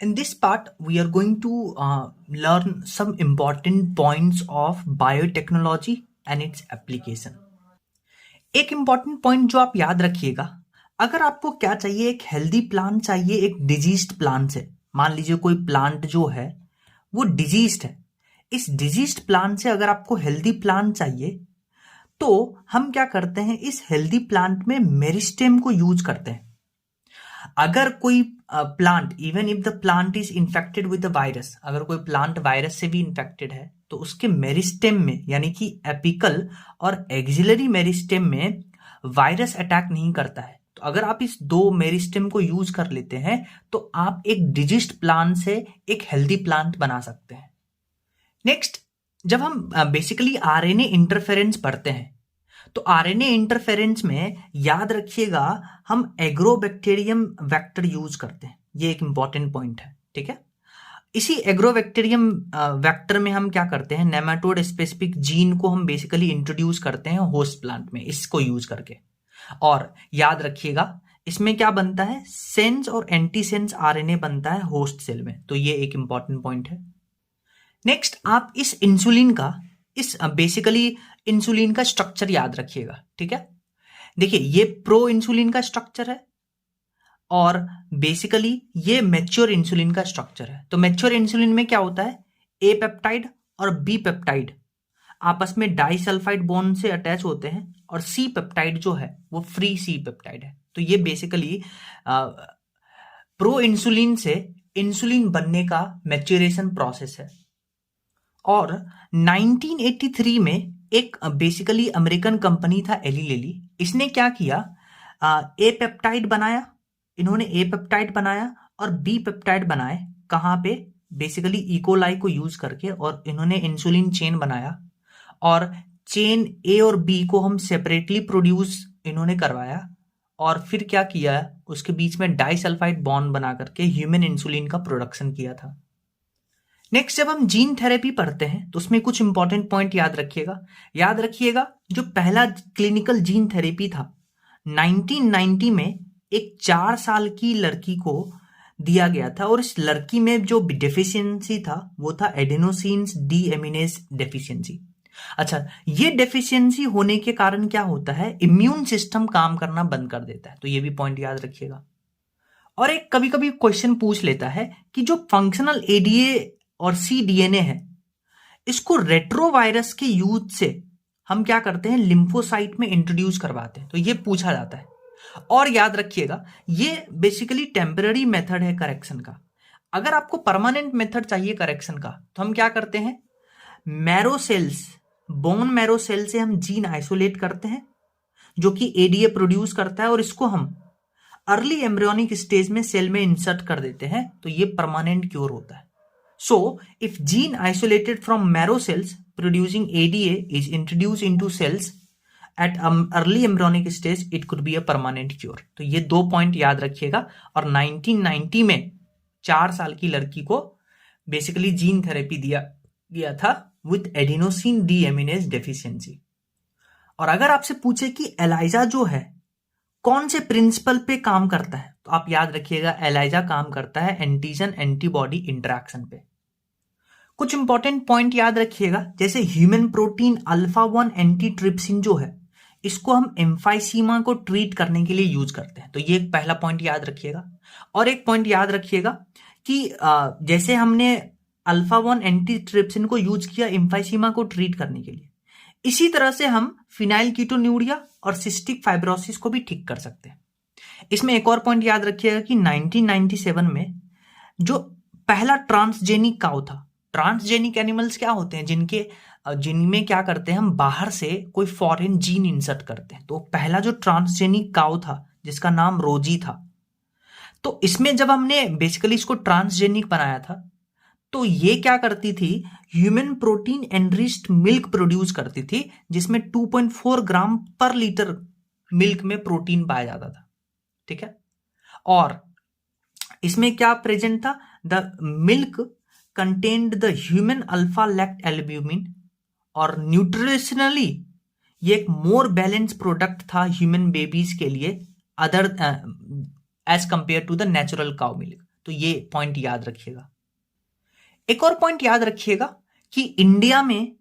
In this part, we are going to learn some important points of biotechnology and its application. एक important point जो आप याद रखिएगा, अगर आपको क्या चाहिए, एक हेल्दी प्लांट चाहिए एक डिजीज्ड प्लांट से। मान लीजिए कोई प्लांट जो है वो डिजीज्ड है, इस डिजीज्ड प्लांट से अगर आपको हेल्दी प्लांट चाहिए तो हम क्या करते हैं, इस हेल्दी प्लांट में मेरिस्टेम को यूज करते हैं। अगर कोई plant, even if the plant is infected with the virus, अगर कोई प्लांट वायरस से भी इन्फेक्टेड है तो उसके मेरिस्टेम में यानी कि एपिकल और एक्सिलरी मेरिस्टेम में वायरस अटैक नहीं करता है। तो अगर आप इस दो मेरिस्टेम को यूज कर लेते हैं तो आप एक डिजीज्ड प्लांट से एक हेल्दी प्लांट बना सकते हैं। नेक्स्ट, जब हम बेसिकली आरएनए इंटरफेरेंस पढ़ते हैं तो आरएनए इंटरफेरेंस में याद रखिएगा हम एग्रोबैक्टीरियम वेक्टर यूज करते हैं। ये एक इंपॉर्टेंट पॉइंट है, ठीक है। इसी एग्रोबैक्टीरियम वेक्टर में हम क्या करते हैं, नेमाटोड स्पेसिफिक जीन को हम बेसिकली इंट्रोड्यूस करते हैं होस्ट प्लांट में, इसको यूज करके। और याद रखिएगा इसमें क्या बनता है, सेंस और एंटीसेंस आरएनए बनता है होस्ट सेल में। तो ये एक इंपॉर्टेंट पॉइंट है। नेक्स्ट, आप इस इंसुलिन का, इस बेसिकली इंसुलिन का स्ट्रक्चर याद रखिएगा, ठीक है। देखिए ये प्रो इंसुलिन का स्ट्रक्चर है और बेसिकली ये मैच्योर इंसुलिन का स्ट्रक्चर है। तो मैच्योर इंसुलिन में क्या होता है, ए पेप्टाइड और बी पेप्टाइड आपस में डाइसल्फाइड बॉन्ड से अटैच होते हैं और सी पेप्टाइड जो है वो फ्री सी पेप्टाइड है। तो ये बेसिकली प्रो इंसुलिन से इंसुलिन बनने का मैच्योरेशन प्रोसेस है। और 1983 में एक बेसिकली अमेरिकन कंपनी था एली लिली, इसने क्या किया, ए पेप्टाइड बनाया, इन्होंने ए पेप्टाइड बनाया और बी पेप्टाइड बनाए। कहाँ पे, बेसिकली इकोलाई को यूज करके, और इन्होंने इंसुलिन चेन बनाया और चेन ए और बी को हम सेपरेटली प्रोड्यूस इन्होंने करवाया और फिर क्या किया, उसके बीच में डाइसल्फाइड बॉन्ड बना करके ह्यूमन इंसुलिन का प्रोडक्शन किया था। नेक्स्ट, जब हम जीन थेरेपी पढ़ते हैं तो उसमें कुछ इंपॉर्टेंट पॉइंट याद रखिएगा। जो पहला क्लिनिकल जीन थेरेपी था 1990 में एक 4 साल की लड़की को दिया गया था और इस लड़की में जो डेफिशिएंसी था वो था एडेनोसिन्स डीएमिनेज डेफिशिएंसी। अच्छा, ये डेफिशिएंसी होने के कारण क्या होता है, इम्यून सिस्टम काम करना बंद कर देता है। तो ये भी पॉइंट याद रखिएगा। और एक कभी कभी क्वेश्चन पूछ लेता है कि जो फंक्शनल एडीए और सी डीएनए है, इसको रेट्रोवायरस के यूज से हम क्या करते हैं, लिम्फोसाइट में इंट्रोड्यूस करवाते हैं। तो ये पूछा जाता है। और याद रखिएगा ये बेसिकली टेम्पररी मेथड है करेक्शन का। अगर आपको परमानेंट मेथड चाहिए करेक्शन का तो हम क्या करते हैं, marrow cells, bone marrow cell से हम जीन आइसोलेट करते हैं जो कि एडीए प्रोड्यूस करता है और इसको हम अर्ली एम्ब्रियोनिक स्टेज में सेल में इंसर्ट कर देते हैं। तो ये परमानेंट क्योर होता है। So, if gene isolated from marrow cells producing ADA is introduced into cells at early embryonic stage, it could be a permanent cure. तो ये 2 पॉइंट याद रखिएगा। और 1990 में 4 साल की लड़की को बेसिकली जीन थेरेपी दिया गया था विथ एडिनोसिन डीएमिनेज डेफिशिएंसी। और अगर आपसे पूछे कि एलाइजा जो है कौन से प्रिंसिपल पे काम करता है, तो आप याद रखिएगा एलाइजा काम करता है एंटीजन एंटीबॉडी इंटरैक्शन पे। कुछ इंपॉर्टेंट पॉइंट याद रखिएगा, जैसे ह्यूमन प्रोटीन अल्फा 1 एंटीट्रिप्सिन जो है इसको हम एम्फाइसीमा को ट्रीट करने के लिए यूज करते हैं। तो ये एक पहला पॉइंट याद रखिएगा। और एक पॉइंट याद रखिएगा कि जैसे हमने अल्फा 1 एंटीट्रिप्सिन को यूज किया एम्फाइसीमा को ट्रीट करने के लिए, इसी तरह से हम फिनाइल कीटोन्यूरिया और सिस्टिक फाइब्रोसिस को भी ठीक कर सकते हैं। इसमें एक और पॉइंट याद रखिएगा कि 1997 में जो पहला ट्रांसजेनिक काउ था, ट्रांसजेनिक एनिमल्स क्या होते हैं, जिनमें क्या करते हैं हम बाहर से कोई फॉरेन जीन इंसर्ट करते हैं। तो पहला जो ट्रांसजेनिक काउ था जिसका नाम रोजी था, तो इसमें जब हमने बेसिकली इसको ट्रांसजेनिक बनाया था तो ये क्या करती थी, human protein enriched milk produce करती थी जिसमें 2.4 ग्राम पर लीटर मिल्क में प्रोटीन पाया जाता था, ठीक है। और इसमें क्या प्रेजेंट था, the milk contained the human alpha lactalbumin, और न्यूट्रिशनली ये एक मोर बैलेंस प्रोडक्ट था ह्यूमन बेबीज के लिए other as compare to the natural cow milk. तो ये पॉइंट याद रखिएगा। एक और पॉइंट याद रखिएगा कि इंडिया में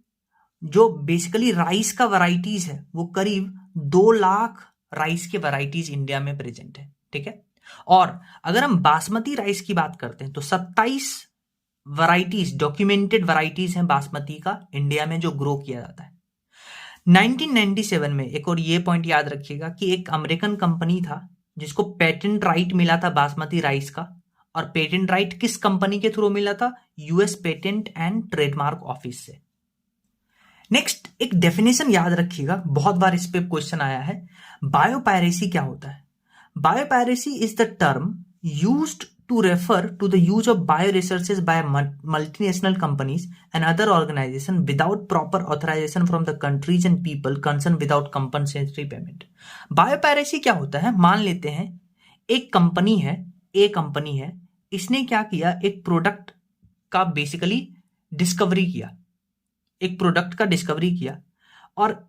जो बेसिकली राइस का वैरायटीज है वो करीब 2 लाख राइस के वैरायटीज इंडिया में प्रेजेंट है, ठीक है। और अगर हम बासमती राइस की बात करते हैं तो 27 वैरायटीज, डॉक्यूमेंटेड वैरायटीज हैं बासमती का इंडिया में जो ग्रो किया जाता है। 1997 में एक और ये पॉइंट याद रखिएगा कि एक अमेरिकन कंपनी था जिसको पेटेंट राइट मिला था बासमती राइस का, और पेटेंट राइट किस कंपनी के थ्रू मिला था? US patent and trademark office से। नेक्स्ट एक डेफिनेशन याद रखिएगा, बहुत बार इस पे क्वेश्चन आया है। बायोपायरेसी क्या होता है? Biopiracy is the term used to refer to the use of bioresources by multinational companies and other organizations without proper authorization from the countries and people concerned without compensatory payment. Biopiracy क्या होता है? मान लेते हैं एक company है, ए company है, इसने क्या किया, एक प्रोडक्ट का बेसिकली डिस्कवरी किया, एक प्रोडक्ट का डिस्कवरी किया, और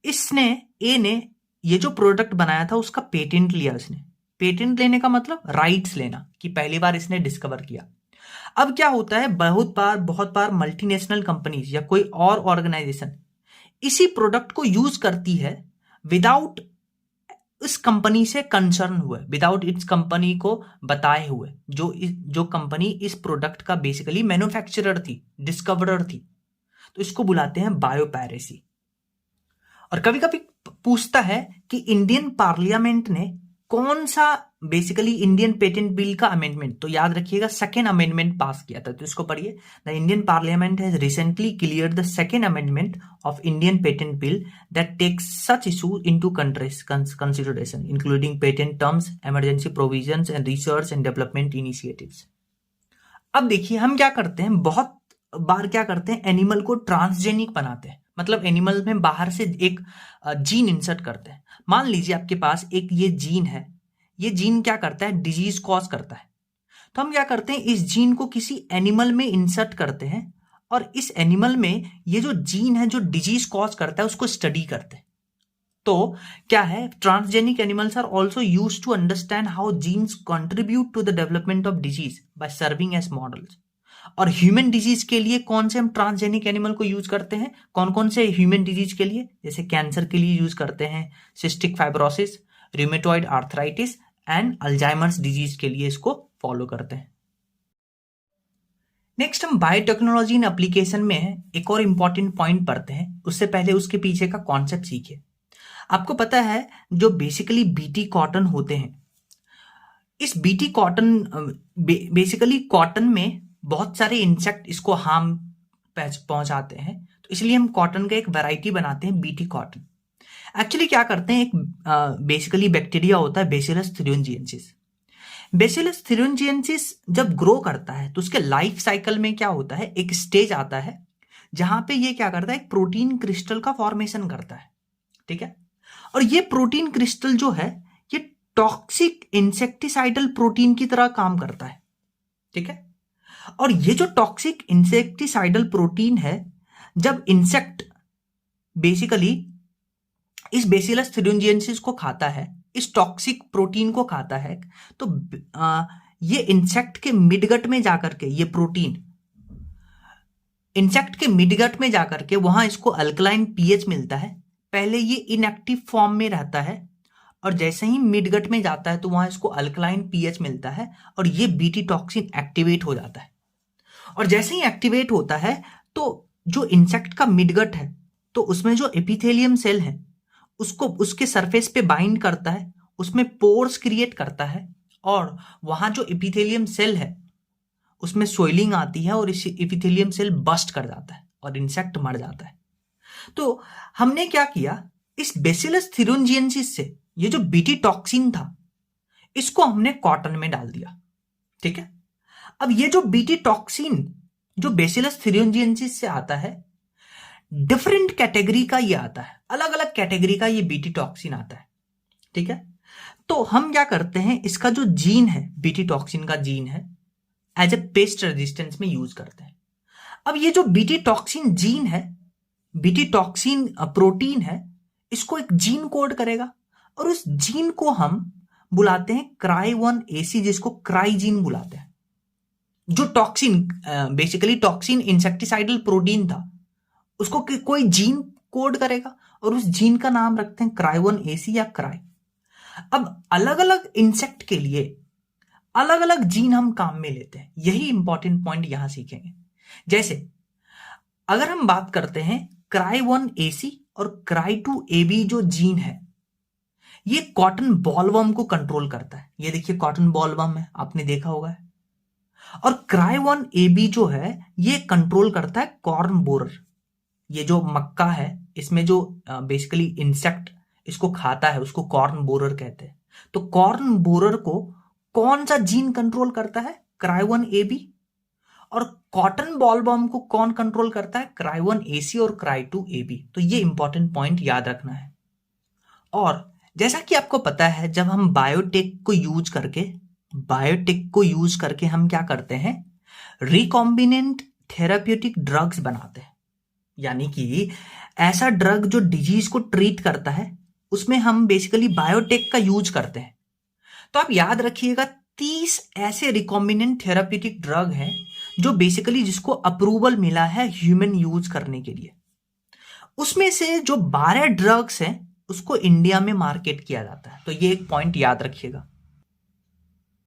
इसने, ए ने ये जो प्रोडक्ट बनाया था उसका पेटेंट लिया। इसने पेटेंट लेने का मतलब राइट्स लेना, कि पहली बार इसने डिस्कवर किया। अब क्या होता है, बहुत बार मल्टीनेशनल कंपनीज या कोई और ऑर्गेनाइजेशन इसी प्रोडक्ट को यूज करती है विदाउट इस कंपनी से कंसर्न हुए, विदाउट इस कंपनी को बताए हुए, जो कंपनी इस प्रोडक्ट का बेसिकली मैन्युफैक्चरर थी, डिस्कवरर थी, तो इसको बुलाते हैं बायोपायरेसी। और कभी कभी पूछता है कि इंडियन पार्लियामेंट ने कौन सा बेसिकली इंडियन पेटेंट बिल का अमेंडमेंट, तो याद रखिएगा सेकेंड अमेंडमेंट पास किया था, तो इसको पढ़िए। The Indian parliament has recently cleared the second amendment of Indian patent bill that takes such issue into consideration including patent terms, emergency provisions and research and development initiatives. अब देखिए हम क्या करते हैं, बहुत बार क्या करते हैं, एनिमल को ट्रांसजेनिक बनाते हैं, मतलब एनिमल में बाहर से एक जीन इंसर्ट करते हैं। मान लीजिए आपके पास एक ये जीन है, ये जीन क्या करता है, डिजीज कॉज करता है, तो हम क्या करते हैं, इस जीन को किसी एनिमल में इंसर्ट करते हैं, और इस एनिमल में ये जो जीन है जो डिजीज कॉज करता है उसको स्टडी करते हैं। तो क्या है, transgenic animals are also use to understand how genes contribute to the development of disease by serving as models. और ह्यूमन डिजीज के लिए कौन से हम ट्रांसजेनिक एनिमल को यूज करते हैं, कौन कौन से ह्यूमन डिजीज के लिए, जैसे कैंसर के लिए यूज करते हैं cystic fibrosis, rheumatoid arthritis and Alzheimer's disease के लिए इसको फॉलो करते हैं। नेक्स्ट हम बायोटेक्नोलॉजी इन एप्लीकेशन में एक और इंपॉर्टेंट पॉइंट पढ़ते हैं, उससे पहले उसके पीछे का कॉन्सेप्ट सीखिए। आपको पता है जो बेसिकली बीटी कॉटन होते हैं, इस बीटी कॉटन बेसिकली कॉटन में बहुत सारे इंसेक्ट इसको हार्म पहुंचाते हैं, तो इसलिए हम कॉटन का एक वैरायटी बनाते हैं बीटी कॉटन। एक्चुअली क्या करते हैं, एक बेसिकली बैक्टीरिया होता है बेसिलस थ्यूरिंजिएंसिस। बेसिलस थ्यूरिंजिएंसिस जब ग्रो करता है तो उसके लाइफ साइकिल में क्या होता है, एक स्टेज आता है जहां पे ये क्या करता है, एक प्रोटीन क्रिस्टल का फॉर्मेशन करता है, ठीक है। और ये प्रोटीन क्रिस्टल जो है ये टॉक्सिक इंसेक्टिसाइडल प्रोटीन की तरह काम करता है, ठीक है। और ये जो टॉक्सिक इंसेक्टिसाइडल प्रोटीन है, जब इंसेक्ट बेसिकली इस बेसिलस थ्यूरिंजिएंसिस को खाता है, इस टॉक्सिक प्रोटीन को खाता है, तो ये इंसेक्ट के मिडगट में जाकर के ये प्रोटीन इंसेक्ट के मिडगट में जाकर के वहां इसको अल्कलाइन पीएच मिलता है। पहले ये इनएक्टिव फॉर्म में रहता है, और जैसे ही मिडगट में जाता है तो वहां इसको अल्कलाइन पीएच मिलता है, और ये बीटी टॉक्सिन एक्टिवेट हो जाता है। और जैसे ही एक्टिवेट होता है तो जो इंसेक्ट का मिडगट है, तो उसमें जो एपिथेलियम सेल है उसको उसके सरफेस पे बाइंड करता है, उसमें पोर्स क्रिएट करता है, और वहां जो एपिथेलियम सेल है उसमें सोइलिंग आती है, और इस एपिथेलियम सेल बस्ट कर जाता है और इंसेक्ट मर जाता है। तो हमने क्या किया, इस बेसिलस थ्यूरिंजिएंसिस से ये जो बीटी टॉक्सिन था इसको हमने कॉटन में डाल दिया, ठीक है। अब ये जो बीटी टॉक्सिन जो बेसिलस थ्यूरिंजिएंसिस से आता है, डिफरेंट कैटेगरी का ये आता है, अलग अलग कैटेगरी का ये बीटी टॉक्सिन आता है, ठीक है। तो हम क्या करते हैं, इसका जो जीन है, बीटी टॉक्सिन का जीन है, एज ए पेस्ट रेजिस्टेंस में यूज करते हैं। अब ये जो बीटी टॉक्सिन जीन है, बीटी टॉक्सिन प्रोटीन है, इसको एक जीन कोड करेगा, और उस जीन को हम बुलाते हैं क्राई 1 AC, जिसको क्राई जीन बुलाते हैं, जो toxin, basically toxin insecticidal protein था, उसको कोई जीन कोड करेगा और उस जीन का नाम रखते हैं क्राई1AC या क्राई। अब अलग अलग इंसेक्ट के लिए अलग अलग जीन हम काम में लेते हैं, यही इंपॉर्टेंट पॉइंट यहां सीखेंगे। जैसे अगर हम बात करते हैं क्राई1AC और क्राई2AB जो जीन है, ये कॉटन बॉलवर्म को कंट्रोल करता है। ये देखिए कॉटन बॉलवर्म है, आपने देखा होगा। और क्राई1AB जो है ये कंट्रोल करता है कॉर्न बोरर। ये जो मक्का है, इसमें जो बेसिकली इंसेक्ट इसको खाता है उसको कॉर्न बोरर कहते हैं। तो कॉर्न बोरर को कौन सा जीन कंट्रोल करता है? क्राई1AB। और कॉटन बॉलवर्म को कौन कंट्रोल करता है? क्राई1AC और क्राई2AB। तो ये इंपॉर्टेंट पॉइंट याद रखना है। और जैसा कि आपको पता है, जब हम बायोटेक को यूज करके हम क्या करते हैं? रिकॉम्बिनेंट थेराप्यूटिक ड्रग्स बनाते हैं। यानी कि ऐसा ड्रग जो डिजीज को ट्रीट करता है, उसमें हम बेसिकली बायोटेक का यूज करते हैं। तो आप याद रखिएगा 30 ऐसे रिकॉम्बिनेंट थेराप्यूटिक ड्रग हैं जो बेसिकली जिसको अप्रूवल मिला है ह्यूमन यूज करने के लिए। उसमें से जो 12 ड्रग्स हैं उसको इंडिया में मार्केट किया जाता है। तो ये एक पॉइंट याद रखिएगा।